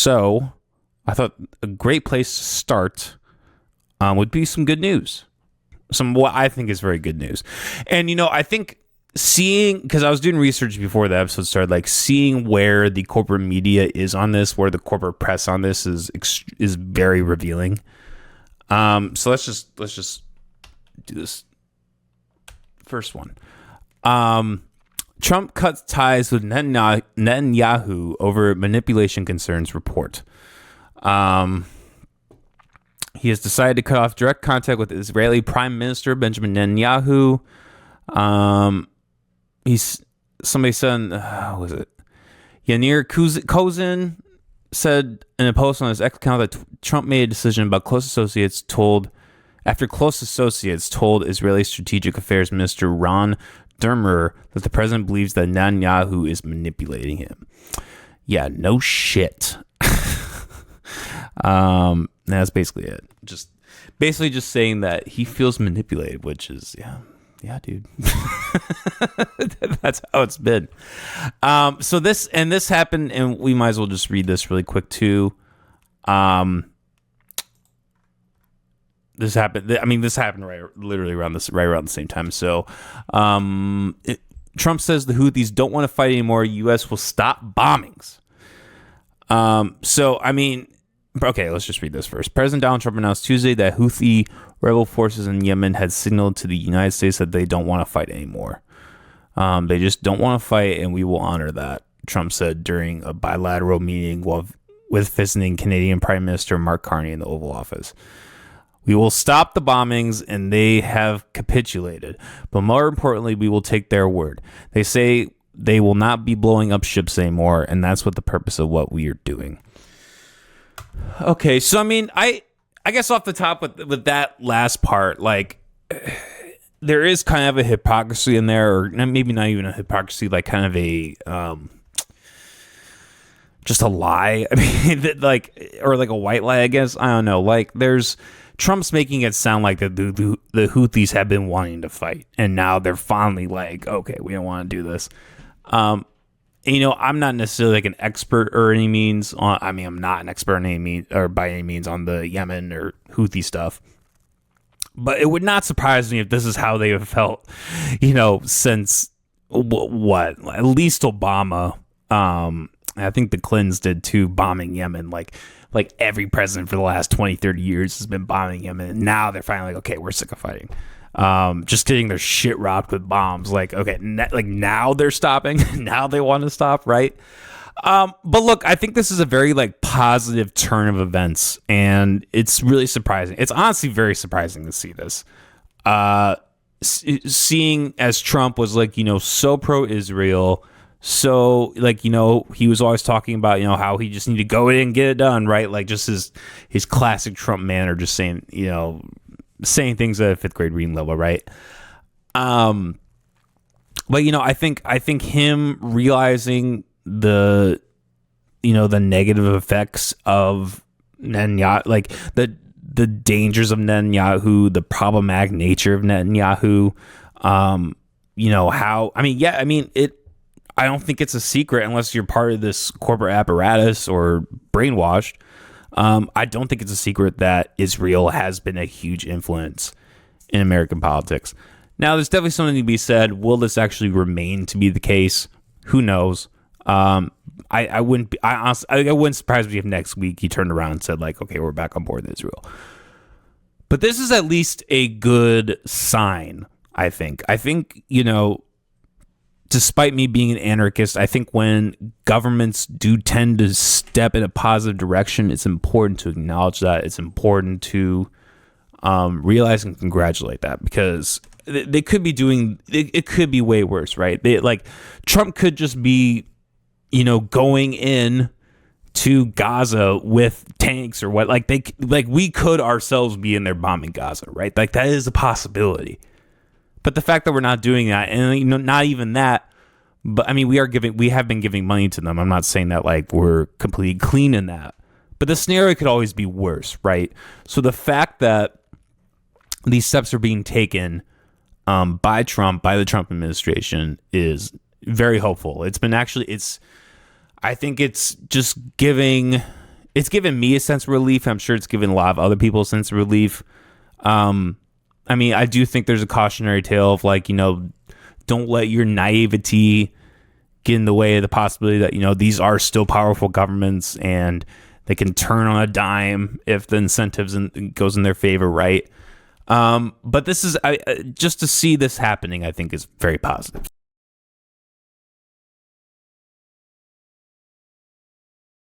So I thought a great place to start would be some good news. Some what I think is very good news. And, I think seeing, because I was doing research before the episode started, like seeing where the corporate media is on this, where the corporate press on this is very revealing. So let's just do this first one. Trump cuts ties with Netanyahu over manipulation concerns, report. He has decided to cut off direct contact with Israeli Prime Minister Benjamin Netanyahu. Somebody said, what was it? Yanir Kozin said in a post on his X account that Trump made a decision about after close associates told Israeli Strategic Affairs Minister Ron Dermer that the president believes that Netanyahu is manipulating him. Yeah, no shit. That's basically it. Just saying that he feels manipulated, which is yeah, dude. That's how it's been. So this happened, and we might as well just read this really quick too. This happened literally around the same time. So, Trump says the Houthis don't want to fight anymore. U.S. will stop bombings. Okay, let's just read this first. President Donald Trump announced Tuesday that Houthi rebel forces in Yemen had signaled to the United States that they don't want to fight anymore. They just don't want to fight, and we will honor that, Trump said during a bilateral meeting with visiting Canadian Prime Minister Mark Carney in the Oval Office. We will stop the bombings, and they have capitulated. But more importantly, we will take their word. They say they will not be blowing up ships anymore, and that's what the purpose of what we are doing. Okay, so I guess off the top with that last part, like there is kind of a hypocrisy in there, or maybe not even a hypocrisy, like kind of a just a lie. I mean, or like a white lie, I guess. I don't know. Like Trump's making it sound like the Houthis have been wanting to fight, and now they're finally like, okay, we don't want to do this. I'm not necessarily like an expert or any means on, I'm not an expert in any means or by any means on the Yemen or Houthi stuff, but it would not surprise me if this is how they have felt, since at least Obama. I think the Clintons did too, bombing Yemen. Like every president for the last 20, 30 years has been bombing Yemen. And now they're finally like, okay, we're sick of fighting. Just getting their shit rocked with bombs. Like, okay, now they're stopping. Now they want to stop, right? But look, I think this is a very positive turn of events, and it's really surprising. It's honestly very surprising to see this. Seeing as Trump was so pro-Israel, so he was always talking about how he just need to go in and get it done, right? Like just his classic Trump manner, just saying things at a fifth grade reading level, right? But I think him realizing the negative effects of Netanyahu, the dangers of Netanyahu, the problematic nature of Netanyahu, I don't think it's a secret unless you're part of this corporate apparatus or brainwashed. I don't think it's a secret that Israel has been a huge influence in American politics. Now, there's definitely something to be said. Will this actually remain to be the case? Who knows? I wouldn't surprise me if next week he turned around and said okay, we're back on board with Israel. But this is at least a good sign, I think. Despite me being an anarchist, I think when governments do tend to step in a positive direction, it's important to acknowledge that. It's important to realize and congratulate that, because they could be doing it could be way worse, right? Trump could just be, going in to Gaza with tanks or what. We could ourselves be in there bombing Gaza, right? That is a possibility. But the fact that we're not doing that, and not even that, but we have been giving money to them. I'm not saying that we're completely clean in that, but the scenario could always be worse, right? So the fact that these steps are being taken by Trump, by the Trump administration, is very hopeful. I think it's just giving it's given me a sense of relief. I'm sure it's given a lot of other people a sense of relief. I mean, I do think there's a cautionary tale of like, don't let your naivety get in the way of the possibility that, these are still powerful governments and they can turn on a dime if the incentives goes in their favor, right? But this is just to see this happening, I think is very positive.